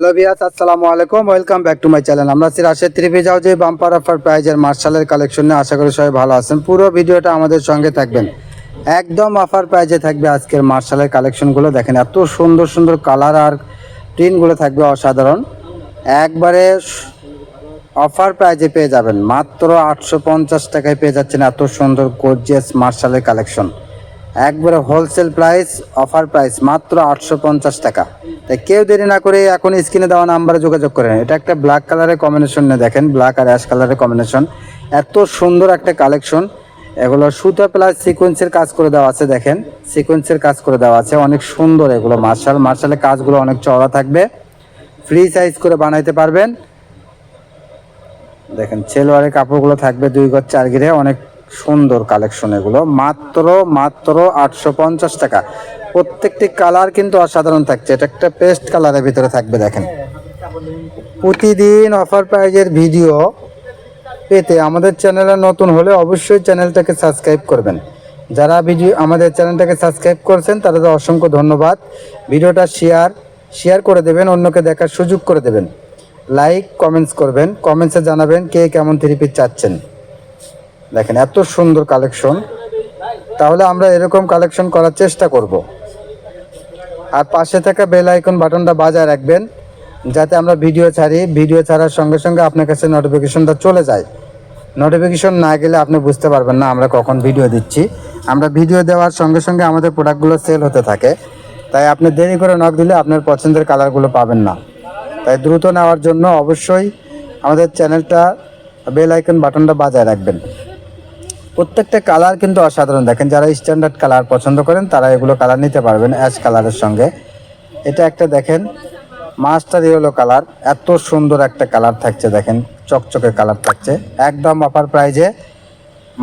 Hello viewers, আসসালামু আলাইকুম। Welcome back to my channel. আমরা আছি রাজশাহী থ্রি যাও যে বাম্পার অফার প্রাইজের মার্শালের কালেকশন নিয়ে। আশা করি সবাই ভালো আছেন। পুরো ভিডিওটা আমাদের সঙ্গে থাকবেন। একদম অফার প্রাইজে থাকবে আজকের মার্শালের কালেকশনগুলো। দেখেন এত সুন্দর সুন্দর কালার আর প্রিন্টগুলো থাকবে অসাধারণ। একবারে অফার প্রাইজে পেয়ে যাবেন, মাত্র 850 টাকায় পেয়ে যাচ্ছেন এত সুন্দর গর্জিয়াস মার্শালের কালেকশন। একবারে হোলসেল প্রাইস, অফার প্রাইস মাত্র 850 টাকা। তাই কেউ দেরি না করে এখন স্ক্রিনে দেওয়া নাম্বারে যোগাযোগ করেন। এটা একটা ব্ল্যাক কালারের কম্বিনেশন নিয়ে দেখেন, ব্ল্যাক আর অ্যাশ কালারের কম্বিনেশন। এত সুন্দর একটা কালেকশন। এগুলো সুতা প্লাস সিকোয়েন্সের কাজ করে দেওয়া আছে। দেখেন সিকোয়েন্সের কাজ করে দেওয়া আছে, অনেক সুন্দর এগুলো। মার্শালের কাজগুলো অনেক চওড়া থাকবে, ফ্রি সাইজ করে বানাইতে পারবেন। দেখেন সেলোয়ারের কাপড়গুলো থাকবে 2 গজ 4 ঘিরে, অনেক সুন্দর কালেকশন এগুলো। মাত্র 850 টাকা। প্রত্যেকটি কালার কিন্তু অসাধারণ থাকছে। এটা একটা পেস্ট কালারের ভিতরে থাকবে। দেখেন প্রতিদিন অফার প্রাইজের ভিডিও পেতে আমাদের চ্যানেলে নতুন হলে অবশ্যই চ্যানেলটাকে সাবস্ক্রাইব করবেন। যারা আমাদের চ্যানেলটাকে সাবস্ক্রাইব করেছেন তাদের অসংখ্য ধন্যবাদ। ভিডিওটা শেয়ার করে দেবেন, অন্যকে দেখার সুযোগ করে দেবেন। লাইক কমেন্টস করবেন, কমেন্টসে জানাবেন কে কেমন থ্রি পিস চাচ্ছেন। দেখেন এত সুন্দর কালেকশন। তাহলে আমরা এরকম কালেকশন করার চেষ্টা করব। আর পাশে থাকা বেল আইকন বাটনটা বাজায় রাখবেন, যাতে আমরা ভিডিও ছাড়ার সঙ্গে সঙ্গে আপনার কাছে নোটিফিকেশনটা চলে যায়। নোটিফিকেশন না গেলে আপনি বুঝতে পারবেন না আমরা কখন ভিডিও দিচ্ছি। আমরা ভিডিও দেওয়ার সঙ্গে সঙ্গে আমাদের প্রোডাক্টগুলো সেল হতে থাকে। তাই আপনি দেরি করে নক দিলে আপনার পছন্দের কালারগুলো পাবেন না। তাই দ্রুত নেওয়ার জন্য অবশ্যই আমাদের চ্যানেলটা বেল আইকন বাটনটা বাজায় রাখবেন। প্রত্যেকটা কালার কিন্তু অসাধারণ। দেখেন যারা স্ট্যান্ডার্ড কালার পছন্দ করেন তারা এগুলো কালার নিতে পারবেন অ্যাশ কালারের সঙ্গে। এটা একটা দেখেন মাস্টার ইয়েলো কালার, এত সুন্দর একটা কালার থাকছে। দেখেন চকচকে কালার থাকছে, একদম অফার প্রাইজে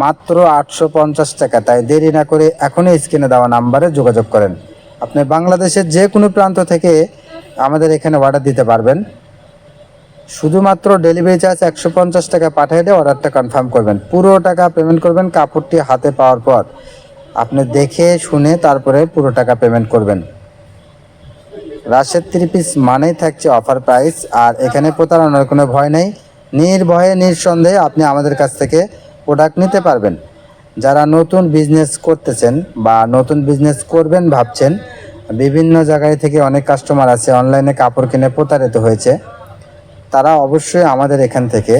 মাত্র 850 টাকা। তাই দেরি না করে এখনই স্ক্রিনে দেওয়া নাম্বারে যোগাযোগ করেন। আপনি বাংলাদেশের যে কোনো প্রান্ত থেকে আমাদের এখানে অর্ডার দিতে পারবেন। শুধুমাত্র ডেলিভারি চার্জ 150 টাকা পাঠিয়ে দিয়ে অর্ডারটা কনফার্ম করবেন। পুরো টাকা পেমেন্ট করবেন কাপড়টি হাতে পাওয়ার পর। আপনি দেখে শুনে তারপরে পুরো টাকা পেমেন্ট করবেন। রাশেদ থ্রি পিস মানেই থাকছে অফার প্রাইস। আর এখানে প্রতারণার কোনো ভয় নেই। নির্ভয়ে নিঃসন্দেহে আপনি আমাদের কাছ থেকে প্রোডাক্ট নিতে পারবেন। যারা নতুন বিজনেস করতেছেন বা নতুন বিজনেস করবেন ভাবছেন, বিভিন্ন জায়গায় থেকে অনেক কাস্টমার আছে অনলাইনে কাপড় কিনে প্রতারিত হয়েছে, তারা অবশ্যই আমাদের এখান থেকে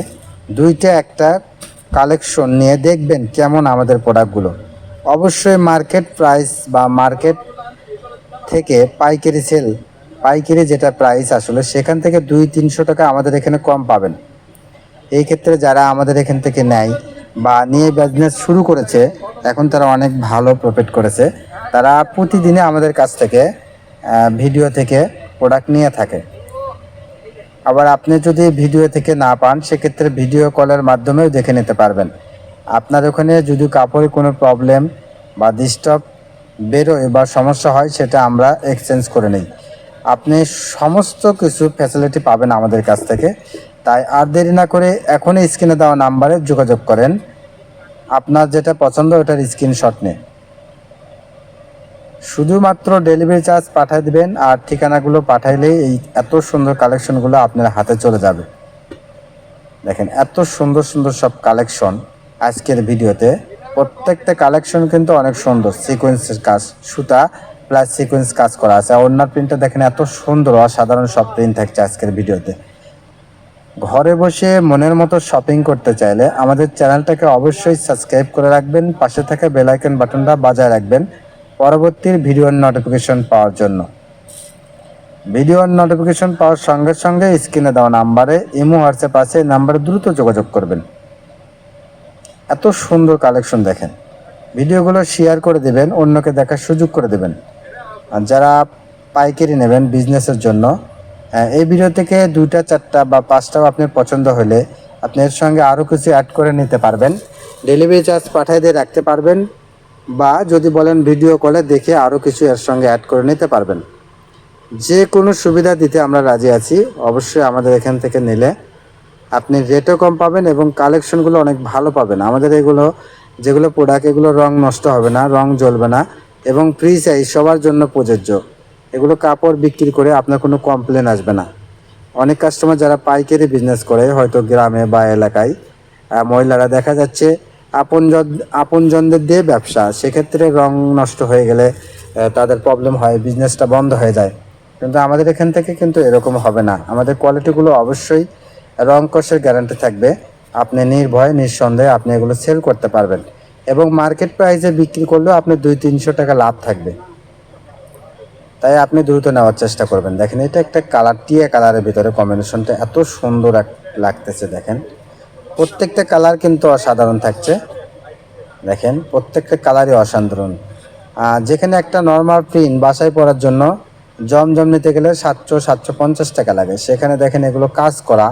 দুইটা একটা কালেকশন নিয়ে দেখবেন কেমন আমাদের প্রোডাক্টগুলো। অবশ্যই মার্কেট প্রাইস বা মার্কেট থেকে পাইকারি যেটা প্রাইস আসলে সেখান থেকে 200-300 টাকা আমাদের এখানে কম পাবেন। এই ক্ষেত্রে যারা আমাদের এখান থেকে নেয় বা নিয়ে বিজনেস শুরু করেছে, এখন তারা অনেক ভালো প্রফিট করেছে। তারা প্রতিদিনে আমাদের কাছ থেকে ভিডিও থেকে প্রোডাক্ট নিয়ে থাকে। আবার আপনি যদি ভিডিও থেকে না পান, সেক্ষেত্রে ভিডিও কলের মাধ্যমেও দেখে নিতে পারবেন। আপনার ওখানে যদি কাপড়ে কোনো প্রবলেম বা ডিস্টার্ব বেরোয় বা সমস্যা হয়, সেটা আমরা এক্সচেঞ্জ করে নিই। আপনি সমস্ত কিছু ফ্যাসিলিটি পাবেন আমাদের কাছ থেকে। তাই আর দেরি না করে এখনই স্ক্রিনে দেওয়া নাম্বারে যোগাযোগ করেন। আপনার যেটা পছন্দ ওটার স্ক্রিনশট নিয়ে শুধুমাত্র ডেলিভারি চার্জ পাঠিয়ে দেবেন। আর ঠিকানাগুলো পাঠাইলেই এই এত সুন্দর কালেকশনগুলো আপনার হাতে চলে যাবে। দেখেন এত সুন্দর সুন্দর সব কালেকশন আজকের ভিডিওতে। প্রত্যেকটা কালেকশন কিন্তু অনেক সুন্দর, সিকোয়েন্সের কাজ, সুতা প্লাস সিকোয়েন্স কাজ করা আছে। ওড়নার প্রিন্টটা দেখেন এত সুন্দর, অসাধারণ সব প্রিন্ট থাকছে আজকের ভিডিওতে। ঘরে বসে মনের মতো শপিং করতে চাইলে আমাদের চ্যানেলটাকে অবশ্যই সাবস্ক্রাইব করে রাখবেন, পাশে থাকা বেল আইকন বাটনটা বাজায় রাখবেন পরবর্তী ভিডিওর নোটিফিকেশন পাওয়ার জন্য। ভিডিওর নোটিফিকেশন পাওয়ার সঙ্গে সঙ্গে স্ক্রিনে দেওয়া নাম্বারে ইমো হোয়াটসঅ্যাপ আছে, নাম্বারে দ্রুত যোগাযোগ করবেন। এত সুন্দর কালেকশন দেখেন। ভিডিওগুলো শেয়ার করে দেবেন, অন্যকে দেখার সুযোগ করে দেবেন। আর যারা পাইকারি নেবেন বিজনেসের জন্য, এই ভিডিও থেকে 2টা 4টা বা 5টাও আপনার পছন্দ হলে আপনি এর সঙ্গে আরও কিছু অ্যাড করে নিতে পারবেন। ডেলিভারি চার্জ পাঠিয়ে দিয়ে রাখতে পারবেন, বা যদি বলেন ভিডিও কলে দেখে আরও কিছু এর সঙ্গে অ্যাড করে নিতে পারবেন। যে কোনো সুবিধা দিতে আমরা রাজি আছি। অবশ্যই আমাদের এখান থেকে নিলে আপনি রেটও কম পাবেন এবং কালেকশনগুলো অনেক ভালো পাবেন। আমাদের যেগুলো প্রোডাক্ট, এগুলো রং নষ্ট হবে না, রং জ্বলবে না এবং ফ্রি সাইজ সবার জন্য প্রযোজ্য। এগুলো কাপড় বিক্রি করে আপনার কোনো কমপ্লেন আসবে না। অনেক কাস্টমার যারা পাইকারি বিজনেস করে হয়তো গ্রামে বা এলাকায় মহিলারা দেখা যাচ্ছে আপনজনদের দিয়ে ব্যবসা, সেক্ষেত্রে রং নষ্ট হয়ে গেলে তাদের প্রবলেম হয়, বিজনেসটা বন্ধ হয়ে যায়। কিন্তু আমাদের এখান থেকে কিন্তু এরকম হবে না, আমাদের কোয়ালিটিগুলো অবশ্যই রং কষের গ্যারান্টি থাকবে। আপনি নির্ভয়ে নিঃসন্দেহে আপনি এগুলো সেল করতে পারবেন এবং মার্কেট প্রাইসে বিক্রি করলেও আপনি 200-300 টাকা লাভ থাকবে। তাই আপনি দ্রুত নেওয়ার চেষ্টা করবেন। দেখেন এটা একটা কালার, টিয়া কালারের ভিতরে কম্বিনেশনটা এত সুন্দর লাগতেছে। দেখেন প্রত্যেকটা কালার কিন্তু অসাধারণ থাকছে। দেখেন প্রত্যেকটা কালারই অসাধারণ। যেখানে একটা নর্মাল প্রিন্ট বাসায় পরার জন্য জমজম নিতে গেলে 700-750 টাকা লাগে, সেখানে দেখেন এগুলো কাজ করা,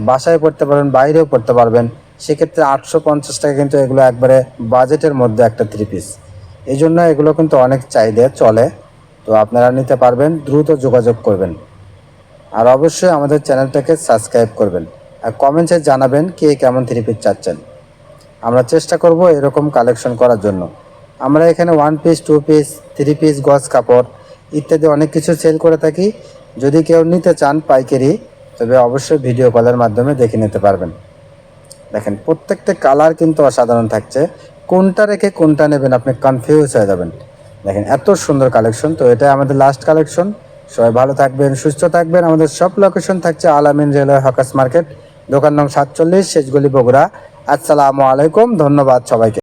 বাসায় পড়তে পারবেন, বাইরেও পড়তে পারবেন, সেক্ষেত্রে 850 টাকা কিন্তু এগুলো একবারে বাজেটের মধ্যে একটা 3 পিস। এই জন্য এগুলো কিন্তু অনেক চাহিদা চলে। তো আপনারা নিতে পারবেন, দ্রুত যোগাযোগ করবেন। আর অবশ্যই আমাদের চ্যানেলটাকে সাবস্ক্রাইব করবেন আর কমেন্টসে জানাবেন কে কেমন 3 পিস চাচ্ছেন। আমরা চেষ্টা করব এরকম কালেকশন করার জন্য। আমরা এখানে 1 পিস, 2 পিস, 3 পিস, গজ কাপড় ইত্যাদি অনেক কিছু সেল করে থাকি। যদি কেউ নিতে চান পাইকারি, তবে অবশ্যই ভিডিও কলের মাধ্যমে দেখে নিতে পারবেন। দেখেন প্রত্যেকটা কালার কিন্তু অসাধারণ থাকছে, কোনটা রেখে কোনটা নেবেন আপনি কনফিউজ হয়ে যাবেন। দেখেন এত সুন্দর কালেকশন। তো এটা আমাদের লাস্ট কালেকশন। সবাই ভালো থাকবেন, সুস্থ থাকবেন। আমাদের সব লোকেশন থাকছে আলামিন রেলওয়ে হকার্স মার্কেট, দোকান নং 47, শেষগলি, বগুড়া। আসসালামু আলাইকুম, ধন্যবাদ সবাইকে।